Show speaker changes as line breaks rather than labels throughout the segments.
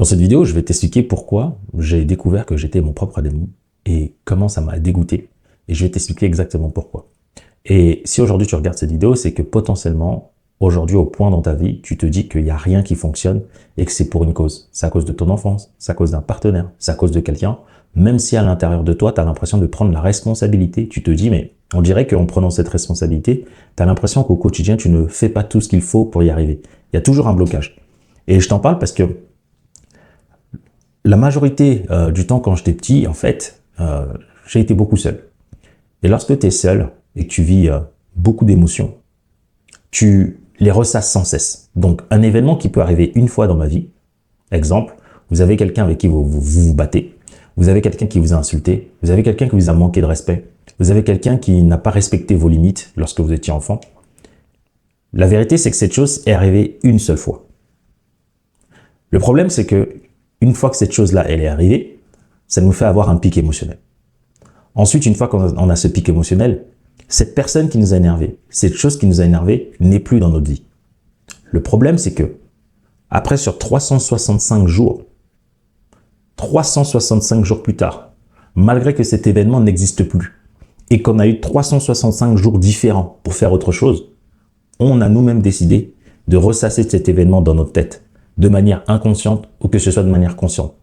Dans cette vidéo, je vais t'expliquer pourquoi j'ai découvert que j'étais mon propre démon et comment ça m'a dégoûté. Et je vais t'expliquer exactement pourquoi. Et si aujourd'hui tu regardes cette vidéo, c'est que potentiellement, aujourd'hui au point dans ta vie, tu te dis qu'il n'y a rien qui fonctionne et que c'est pour une cause. C'est à cause de ton enfance, c'est à cause d'un partenaire, c'est à cause de quelqu'un. Même si à l'intérieur de toi, tu as l'impression de prendre la responsabilité, tu te dis, mais on dirait qu'en prenant cette responsabilité, tu as l'impression qu'au quotidien, tu ne fais pas tout ce qu'il faut pour y arriver. Il y a toujours un blocage. Et je t'en parle parce que la majorité du temps, quand j'étais petit, en fait, j'ai été beaucoup seul. Et lorsque tu es seul et que tu vis beaucoup d'émotions, tu les ressasses sans cesse. Donc, un événement qui peut arriver une fois dans ma vie, exemple, vous avez quelqu'un avec qui vous battez, vous avez quelqu'un qui vous a insulté, vous avez quelqu'un qui vous a manqué de respect, vous avez quelqu'un qui n'a pas respecté vos limites lorsque vous étiez enfant. La vérité, c'est que cette chose est arrivée une seule fois. Le problème, c'est que une fois que cette chose-là, elle est arrivée, ça nous fait avoir un pic émotionnel. Ensuite, une fois qu'on a ce pic émotionnel, cette personne qui nous a énervé, cette chose qui nous a énervé n'est plus dans notre vie. Le problème, c'est que après, sur 365 jours plus tard, malgré que cet événement n'existe plus et qu'on a eu 365 jours différents pour faire autre chose, on a nous-mêmes décidé de ressasser cet événement dans notre tête, de manière inconsciente ou que ce soit de manière consciente.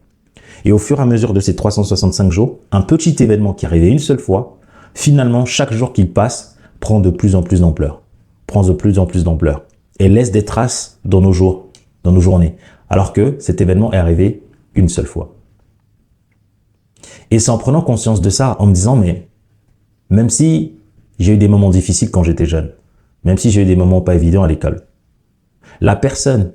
Et au fur et à mesure de ces 365 jours, un petit événement qui arrivait une seule fois, finalement, chaque jour qu'il passe, prend de plus en plus d'ampleur, et laisse des traces dans nos jours, dans nos journées, alors que cet événement est arrivé une seule fois. Et c'est en prenant conscience de ça, en me disant, mais même si j'ai eu des moments difficiles quand j'étais jeune, même si j'ai eu des moments pas évidents à l'école, la personne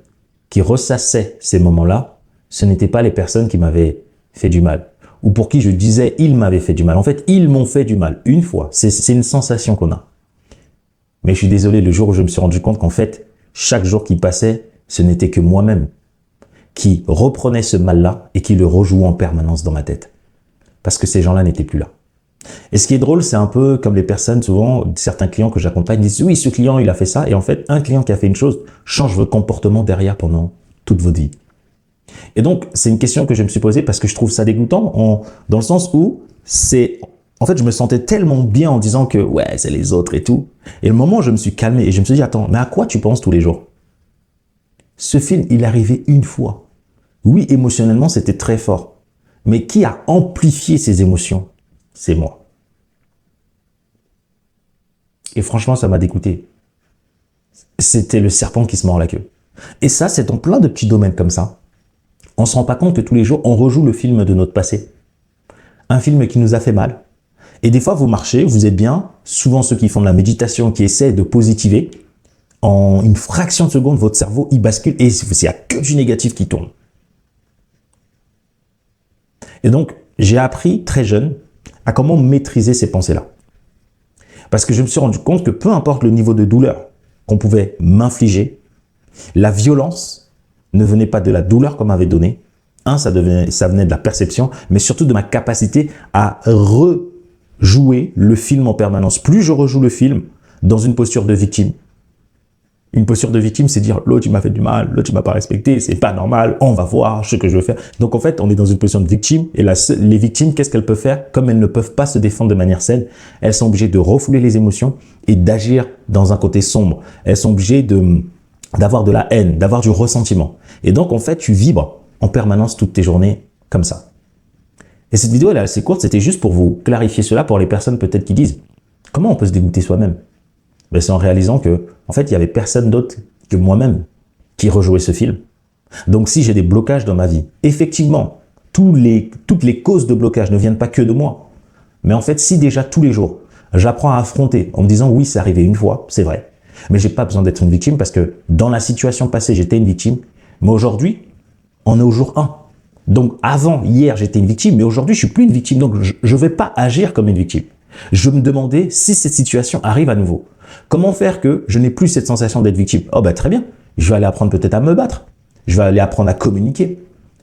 qui ressassait ces moments-là, ce n'étaient pas les personnes qui m'avaient fait du mal, ou pour qui je disais « ils m'avaient fait du mal ». En fait, ils m'ont fait du mal une fois. C'est une sensation qu'on a. Mais je suis désolé, le jour où je me suis rendu compte qu'en fait, chaque jour qui passait, ce n'était que moi-même qui reprenais ce mal-là et qui le rejouait en permanence dans ma tête. Parce que ces gens-là n'étaient plus là. Et ce qui est drôle, c'est un peu comme les personnes, souvent, certains clients que j'accompagne disent « oui, ce client, il a fait ça ». Et en fait, un client qui a fait une chose change votre comportement derrière pendant toute votre vie. Et donc, c'est une question que je me suis posée parce que je trouve ça dégoûtant dans le sens où en fait, je me sentais tellement bien en disant que ouais, c'est les autres et tout. Et le moment où je me suis calmé et je me suis dit, attends, mais à quoi tu penses tous les jours? Ce film, il est arrivé une fois. Oui, émotionnellement, c'était très fort. Mais qui a amplifié ces émotions? C'est moi. Et franchement, ça m'a dégoûté. C'était le serpent qui se mord la queue. Et ça, c'est dans plein de petits domaines comme ça. On ne se rend pas compte que tous les jours, on rejoue le film de notre passé. Un film qui nous a fait mal. Et des fois, vous marchez, vous êtes bien. Souvent, ceux qui font de la méditation, qui essaient de positiver, en une fraction de seconde, votre cerveau, il bascule et il n'y a que du négatif qui tourne. Et donc, j'ai appris très jeune à comment maîtriser ces pensées-là. Parce que je me suis rendu compte que peu importe le niveau de douleur qu'on pouvait m'infliger, la violence ne venait pas de la douleur qu'on m'avait donnée. Ça venait de la perception, mais surtout de ma capacité à rejouer le film en permanence. Plus je rejoue le film dans une posture de victime. Une posture de victime, c'est dire l'autre il m'a fait du mal, l'autre il m'a pas respecté, c'est pas normal, on va voir ce que je veux faire. Donc en fait, on est dans une position de victime et les victimes, qu'est-ce qu'elles peuvent faire? Comme elles ne peuvent pas se défendre de manière saine, elles sont obligées de refouler les émotions et d'agir dans un côté sombre. Elles sont obligées d'avoir de la haine, d'avoir du ressentiment. Et donc, en fait, tu vibres en permanence toutes tes journées comme ça. Et cette vidéo, elle est assez courte, c'était juste pour vous clarifier cela pour les personnes peut-être qui disent « Comment on peut se dégoûter soi-même » Ben, c'est en réalisant que, en fait, il n'y avait personne d'autre que moi-même qui rejouait ce film. Donc, si j'ai des blocages dans ma vie, effectivement, toutes les causes de blocage ne viennent pas que de moi. Mais en fait, si déjà tous les jours, j'apprends à affronter en me disant « Oui, c'est arrivé une fois, c'est vrai ». Mais j'ai pas besoin d'être une victime parce que dans la situation passée, j'étais une victime. Mais aujourd'hui, on est au jour 1. Donc avant, hier, j'étais une victime, mais aujourd'hui, je suis plus une victime. Donc je ne vais pas agir comme une victime. Je me demandais si cette situation arrive à nouveau. Comment faire que je n'ai plus cette sensation d'être victime? Oh bah très bien, je vais aller apprendre peut-être à me battre. Je vais aller apprendre à communiquer.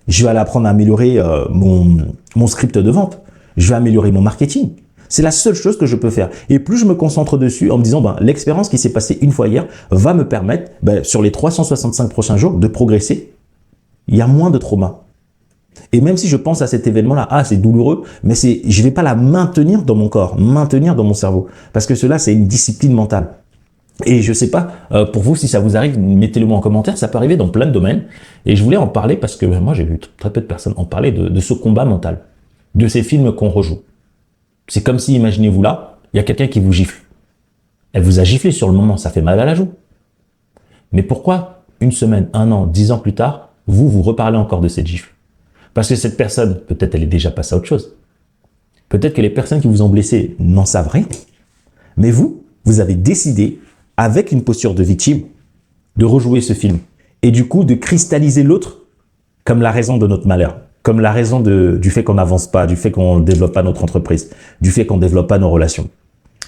Je vais aller apprendre à améliorer mon script de vente. Je vais améliorer mon marketing. C'est la seule chose que je peux faire. Et plus je me concentre dessus en me disant, l'expérience qui s'est passée une fois hier va me permettre, sur les 365 prochains jours, de progresser. Il y a moins de trauma. Et même si je pense à cet événement-là, ah, c'est douloureux, mais je vais pas la maintenir dans mon corps, maintenir dans mon cerveau. Parce que cela, c'est une discipline mentale. Et je sais pas, pour vous, si ça vous arrive, mettez-le moi en commentaire, ça peut arriver dans plein de domaines. Et je voulais en parler parce que moi, j'ai vu très peu de personnes en parler de ce combat mental, de ces films qu'on rejoue. C'est comme si, imaginez-vous là, il y a quelqu'un qui vous gifle. Elle vous a giflé sur le moment, ça fait mal à la joue. Mais pourquoi, une semaine, 1 an, 10 ans plus tard, vous reparlez encore de cette gifle? Parce que cette personne, peut-être elle est déjà passée à autre chose. Peut-être que les personnes qui vous ont blessé n'en savent rien. Mais vous avez décidé, avec une posture de victime, de rejouer ce film. Et du coup, de cristalliser l'autre comme la raison de notre malheur. Comme la raison du fait qu'on n'avance pas, du fait qu'on ne développe pas notre entreprise, du fait qu'on ne développe pas nos relations.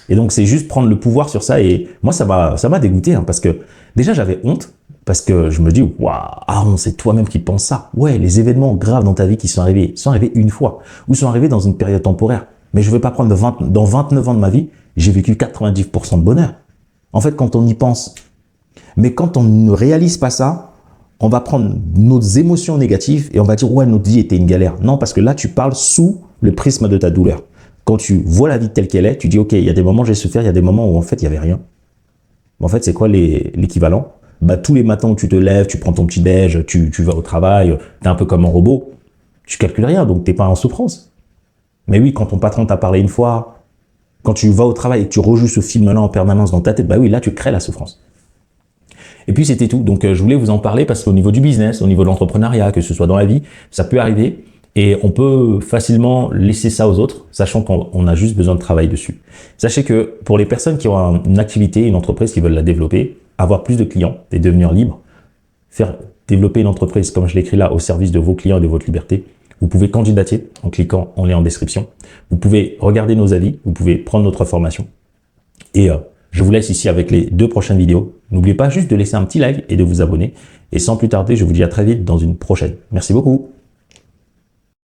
Et donc, c'est juste prendre le pouvoir sur ça. Et moi, ça m'a dégoûté, hein, parce que déjà, j'avais honte. Parce que je me dis, waouh, Aaron, c'est toi-même qui penses ça. Ouais, les événements graves dans ta vie qui sont arrivés une fois, ou sont arrivés dans une période temporaire. Mais je ne vais pas prendre dans 29 ans de ma vie, j'ai vécu 90% de bonheur. En fait, quand on y pense, mais quand on ne réalise pas ça, on va prendre nos émotions négatives et on va dire, ouais, notre vie était une galère. Non, parce que là, tu parles sous le prisme de ta douleur. Quand tu vois la vie telle qu'elle est, tu dis, ok, il y a des moments où j'ai souffert, il y a des moments où en fait, il n'y avait rien. En fait, c'est quoi l'équivalent? Bah, tous les matins où tu te lèves, tu prends ton petit déj, tu vas au travail, t'es un peu comme un robot, tu calcules rien, donc t'es pas en souffrance. Mais oui, quand ton patron t'a parlé une fois, quand tu vas au travail et que tu rejoues ce film-là en permanence dans ta tête, bah oui, là, tu crées la souffrance. Et puis, c'était tout. Donc, je voulais vous en parler parce qu'au niveau du business, au niveau de l'entrepreneuriat, que ce soit dans la vie, ça peut arriver et on peut facilement laisser ça aux autres, sachant qu'on a juste besoin de travail dessus. Sachez que pour les personnes qui ont une activité, une entreprise qui veulent la développer, avoir plus de clients et devenir libre, faire développer une entreprise, comme je l'écris là, au service de vos clients et de votre liberté, vous pouvez candidater en cliquant en lien en description. Vous pouvez regarder nos avis, vous pouvez prendre notre formation. Et je vous laisse ici avec les 2 prochaines vidéos. N'oubliez pas juste de laisser un petit like et de vous abonner. Et sans plus tarder, je vous dis à très vite dans une prochaine. Merci beaucoup.